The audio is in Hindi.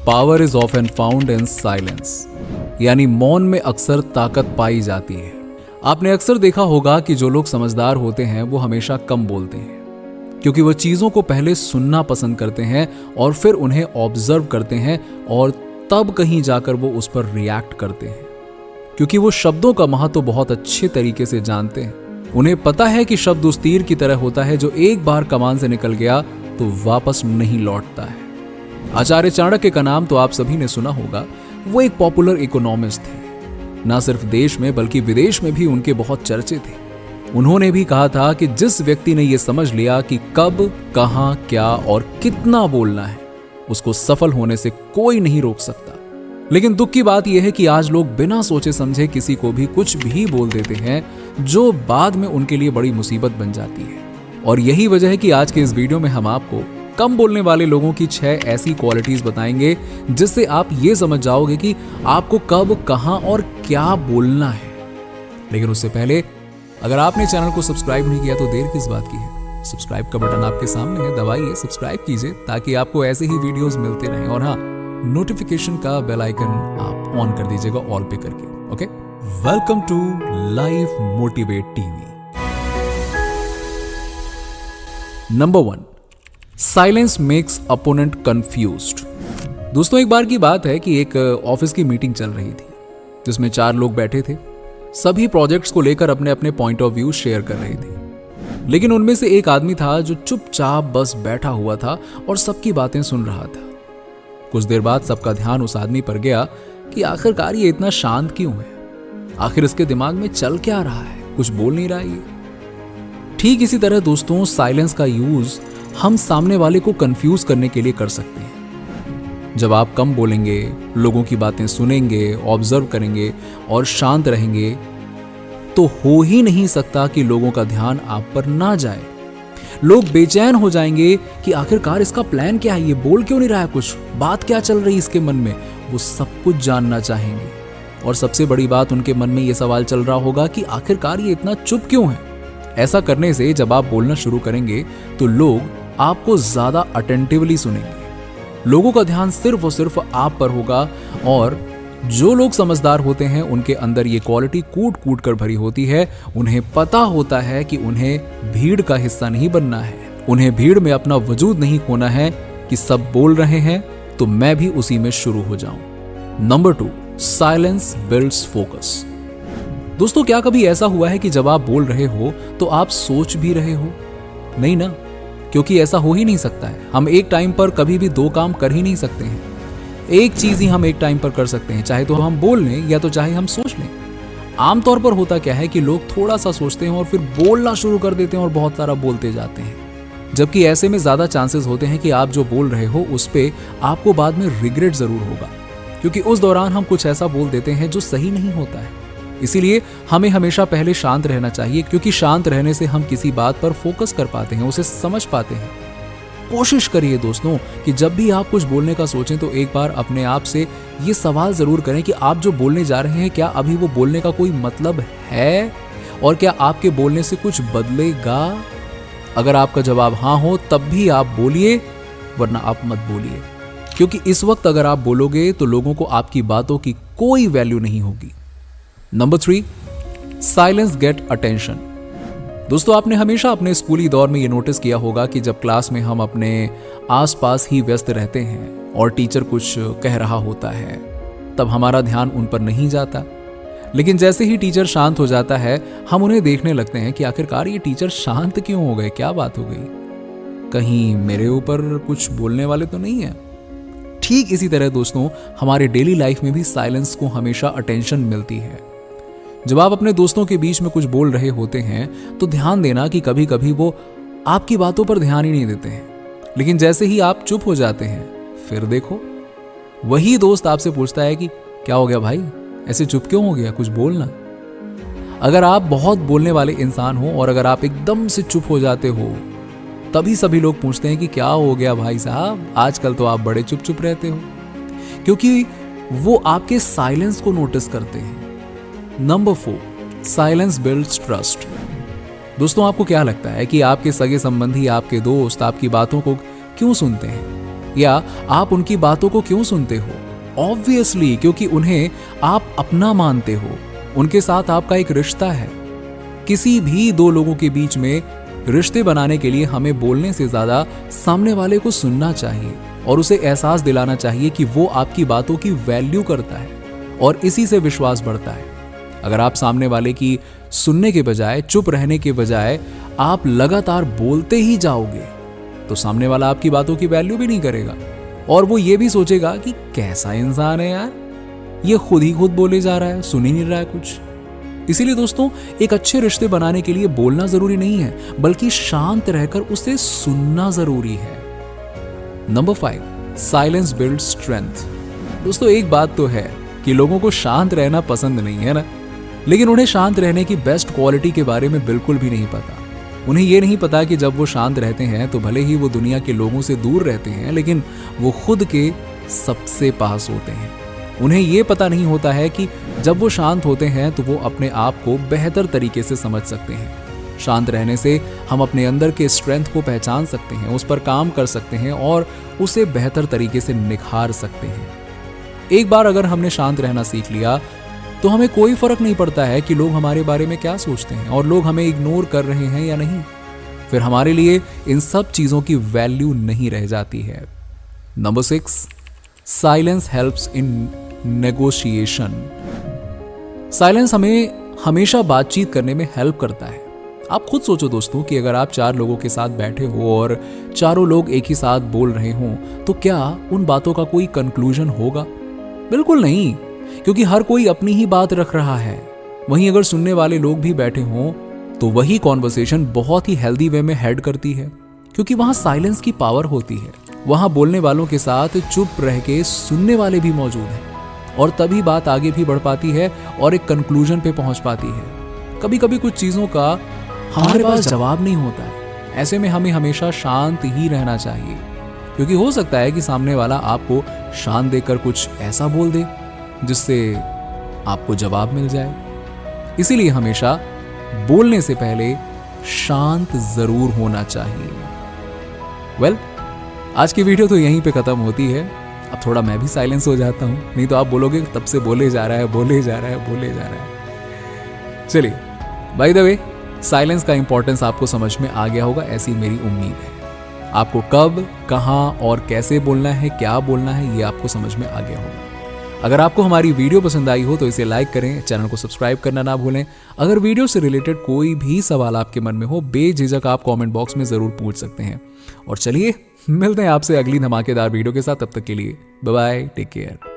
Power is often found in silence, यानी मौन में अक्सर ताकत पाई जाती है। आपने अक्सर देखा होगा कि जो लोग समझदार होते हैं वो हमेशा कम बोलते हैं, क्योंकि वो चीजों को पहले सुनना पसंद करते हैं और फिर उन्हें ऑब्जर्व करते हैं और तब कहीं जाकर वो उस पर रिएक्ट करते हैं, क्योंकि वो शब्दों का महत्व बहुत अच्छे तरीके से जानते हैं। उन्हें पता है कि शब्द उस तीर की तरह होता है जो एक बार कमान से निकल गया तो वापस नहीं लौटता है। आचार्य चाणक्य का नाम तो आप सभी ने सुना होगा। वो एक पॉपुलर इकोनॉमिस्ट थे। ना सिर्फ देश में बल्कि विदेश में भी उनके बहुत चर्चे थे। उन्होंने भी कहा था कि जिस व्यक्ति ने यह समझ लिया कि कब, कहां, क्या और कितना बोलना है, उसको सफल होने से कोई नहीं रोक सकता। लेकिन दुख की बात यह है कि आज लोग बिना सोचे समझे किसी को भी कुछ भी बोल देते हैं, जो बाद में उनके लिए बड़ी मुसीबत बन जाती है। और यही वजह है कि आज के इस वीडियो में हम आपको कम बोलने वाले लोगों की 6 ऐसी क्वालिटीज बताएंगे जिससे आप ये समझ जाओगे कि आपको कब, कहां और क्या बोलना है। लेकिन उससे पहले अगर आपने चैनल को सब्सक्राइब नहीं किया तो देर किस बात की है। सब्सक्राइब का बटन आपके सामने है, दबाइए, सब्सक्राइब कीजिए ताकि आपको ऐसे ही वीडियोस मिलते रहें। और हाँ, नोटिफिकेशन का बेल आइकन आप ऑन कर दीजिएगा ऑल पे करके। Okay, welcome to life motivate TV. Number 1, silence makes opponent confused. दोस्तों, एक बार की बात है कि एक ऑफिस की मीटिंग चल रही थी जिसमें 4 लोग बैठे थे। सभी प्रोजेक्ट्स को लेकर अपने अपने पॉइंट ऑफ व्यू शेयर कर रहे थे, लेकिन उनमें से एक आदमी था जो चुपचाप बस बैठा हुआ था और सबकी बातें सुन रहा था। कुछ देर बाद सबका ध्यान उस आदमी पर गया कि आखिरकार ये इतना शांत क्यों है, आखिर इसके दिमाग में चल क्या रहा है, कुछ बोल नहीं रहा है ये। ठीक इसी तरह दोस्तों, साइलेंस का यूज हम सामने वाले को कंफ्यूज करने के लिए कर सकते हैं। जब आप कम बोलेंगे, लोगों की बातें सुनेंगे, ऑब्जर्व करेंगे और शांत रहेंगे, तो हो ही नहीं सकता कि लोगों का ध्यान आप पर ना जाए। लोग बेचैन हो जाएंगे कि आखिरकार इसका प्लान क्या है, ये बोल क्यों नहीं रहा है, कुछ बात क्या चल रही है इसके मन में। वो सब कुछ जानना चाहेंगे और सबसे बड़ी बात, उनके मन में ये सवाल चल रहा होगा कि आखिरकार ये इतना चुप क्यों है। ऐसा करने से जब आप बोलना शुरू करेंगे तो लोग आपको ज्यादा अटेंटिवली सुनेंगे। लोगों का ध्यान सिर्फ और सिर्फ आप पर होगा। और जो लोग समझदार होते हैं उनके अंदर ये क्वालिटी कूट कूट कर भरी होती है। उन्हें पता होता है कि उन्हें भीड़ का हिस्सा नहीं बनना है, उन्हें भीड़ में अपना वजूद नहीं खोना है कि सब बोल रहे हैं तो मैं भी उसी में शुरू हो जाऊं। Number 2, silence builds focus. दोस्तों, क्या कभी ऐसा हुआ है कि जब आप बोल रहे हो तो आप सोच भी रहे हो? नहीं ना, क्योंकि ऐसा हो ही नहीं सकता है। हम एक टाइम पर कभी भी 2 काम कर ही नहीं सकते हैं। एक चीज ही हम एक टाइम पर कर सकते हैं, चाहे तो हम बोल लें या तो चाहे हम सोच लें। आमतौर पर होता क्या है कि लोग थोड़ा सा सोचते हैं और फिर बोलना शुरू कर देते हैं और बहुत सारा बोलते जाते हैं, जबकि ऐसे में ज्यादा चांसेस होते हैं कि आप जो बोल रहे हो उस पे आपको बाद में रिग्रेट जरूर होगा, क्योंकि उस दौरान हम कुछ ऐसा बोल देते हैं जो सही नहीं होता है। इसीलिए हमें हमेशा पहले शांत रहना चाहिए, क्योंकि शांत रहने से हम किसी बात पर फोकस कर पाते हैं, उसे समझ पाते हैं। कोशिश करिए दोस्तों कि जब भी आप कुछ बोलने का सोचें तो एक बार अपने आप से ये सवाल जरूर करें कि आप जो बोलने जा रहे हैं, क्या अभी वो बोलने का कोई मतलब है और क्या आपके बोलने से कुछ बदलेगा। अगर आपका जवाब हाँ हो तब भी आप बोलिए, वरना आप मत बोलिए, क्योंकि इस वक्त अगर आप बोलोगे तो लोगों को आपकी बातों की कोई वैल्यू नहीं होगी। Number 3, silence get attention. दोस्तों, आपने हमेशा अपने स्कूली दौर में ये नोटिस किया होगा कि जब क्लास में हम अपने आसपास ही व्यस्त रहते हैं और टीचर कुछ कह रहा होता है, तब हमारा ध्यान उन पर नहीं जाता। लेकिन जैसे ही टीचर शांत हो जाता है, हम उन्हें देखने लगते हैं कि आखिरकार ये टीचर शांत क्यों हो गए, क्या बात हो गई, कहीं मेरे ऊपर कुछ बोलने वाले तो नहीं है। ठीक इसी तरह दोस्तों, हमारे डेली लाइफ में भी साइलेंस को हमेशा अटेंशन मिलती है। जब आप अपने दोस्तों के बीच में कुछ बोल रहे होते हैं तो ध्यान देना कि कभी कभी वो आपकी बातों पर ध्यान ही नहीं देते हैं, लेकिन जैसे ही आप चुप हो जाते हैं, फिर देखो वही दोस्त आपसे पूछता है कि क्या हो गया भाई, ऐसे चुप क्यों हो गया, कुछ बोलना। अगर आप बहुत बोलने वाले इंसान हो और अगर आप एकदम से चुप हो जाते हो, तभी सभी लोग पूछते हैं कि क्या हो गया भाई साहब, आजकल तो आप बड़े चुप चुप रहते हो, क्योंकि वो आपके साइलेंस को नोटिस करते हैं। Number 4, silence builds trust. दोस्तों, आपको क्या लगता है कि आपके सगे संबंधी, आपके दोस्त आपकी बातों को क्यों सुनते हैं? या आप उनकी बातों को क्यों सुनते हो? ऑब्वियसली क्योंकि उन्हें आप अपना मानते हो, उनके साथ आपका एक रिश्ता है। किसी भी दो लोगों के बीच में रिश्ते बनाने के लिए हमें बोलने से ज्यादा सामने वाले को सुनना चाहिए और उसे एहसास दिलाना चाहिए कि वो आपकी बातों की वैल्यू करता है और इसी से विश्वास बढ़ता है। अगर आप सामने वाले की सुनने के बजाय, चुप रहने के बजाय आप लगातार बोलते ही जाओगे तो सामने वाला आपकी बातों की वैल्यू भी नहीं करेगा और वो ये भी सोचेगा कि कैसा इंसान है यार, ये खुद ही खुद बोले जा रहा है, सुन ही नहीं रहा है कुछ। इसीलिए दोस्तों, एक अच्छे रिश्ते बनाने के लिए बोलना जरूरी नहीं है, बल्कि शांत रहकर उसे सुनना जरूरी है। Number 5, silence build strength. दोस्तों, एक बात तो है कि लोगों को शांत रहना पसंद नहीं है ना, लेकिन उन्हें शांत रहने की बेस्ट क्वालिटी के बारे में बिल्कुल भी नहीं पता। उन्हें यह नहीं पता कि जब वो शांत रहते हैं तो भले ही वो दुनिया के लोगों से दूर रहते हैं, लेकिन वो खुद के सबसे पास होते हैं। उन्हें यह पता नहीं होता है कि जब वो शांत होते हैं तो वो अपने आप को बेहतर तरीके से समझ सकते हैं। शांत रहने से हम अपने अंदर के स्ट्रेंथ को पहचान सकते हैं, उस पर काम कर सकते हैं और उसे बेहतर तरीके से निखार सकते हैं। एक बार अगर हमने शांत रहना सीख लिया तो हमें कोई फर्क नहीं पड़ता है कि लोग हमारे बारे में क्या सोचते हैं और लोग हमें इग्नोर कर रहे हैं या नहीं। फिर हमारे लिए इन सब चीजों की वैल्यू नहीं रह जाती है। Number 6, silence helps in negotiation. Silence हमें हमेशा बातचीत करने में हेल्प करता है। आप खुद सोचो दोस्तों कि अगर आप 4 लोगों के साथ बैठे हो और चारों लोग एक ही साथ बोल रहे हो तो क्या उन बातों का कोई कंक्लूजन होगा? बिल्कुल नहीं, क्योंकि हर कोई अपनी ही बात रख रहा है। वहीं अगर सुनने वाले लोग भी बैठे हों तो वही कॉन्वर्सेशन बहुत ही हेल्दी वे में हेड करती है, क्योंकि वहां साइलेंस की पावर होती है। वहां बोलने वालों के साथ चुप रह के सुनने वाले भी मौजूद हैं और तभी बात आगे भी बढ़ पाती है और एक कंक्लूजन पे पहुंच पाती है। कभी कभी कुछ चीजों का हमारे पास जवाब नहीं होता है, ऐसे में हमें हमेशा शांत ही रहना चाहिए, क्योंकि हो सकता है कि सामने वाला आपको शांत देकर कुछ ऐसा बोल दे जिससे आपको जवाब मिल जाए। इसीलिए हमेशा बोलने से पहले शांत जरूर होना चाहिए। वेल, आज की वीडियो तो यहीं पे खत्म होती है। अब थोड़ा मैं भी साइलेंस हो जाता हूं, नहीं तो आप बोलोगे तब से बोले जा रहा है, बोले जा रहा है, बोले जा रहा है। चलिए, बाय द वे, साइलेंस का इंपॉर्टेंस आपको समझ में आ गया होगा, ऐसी मेरी उम्मीद है। आपको कब, कहां और कैसे बोलना है, क्या बोलना है, ये आपको समझ में आ गया होगा। अगर आपको हमारी वीडियो पसंद आई हो तो इसे लाइक करें, चैनल को सब्सक्राइब करना ना भूलें। अगर वीडियो से रिलेटेड कोई भी सवाल आपके मन में हो, बेझिझक आप कमेंट बॉक्स में जरूर पूछ सकते हैं। और चलिए, मिलते हैं आपसे अगली धमाकेदार वीडियो के साथ। तब तक के लिए बाय बाय, टेक केयर।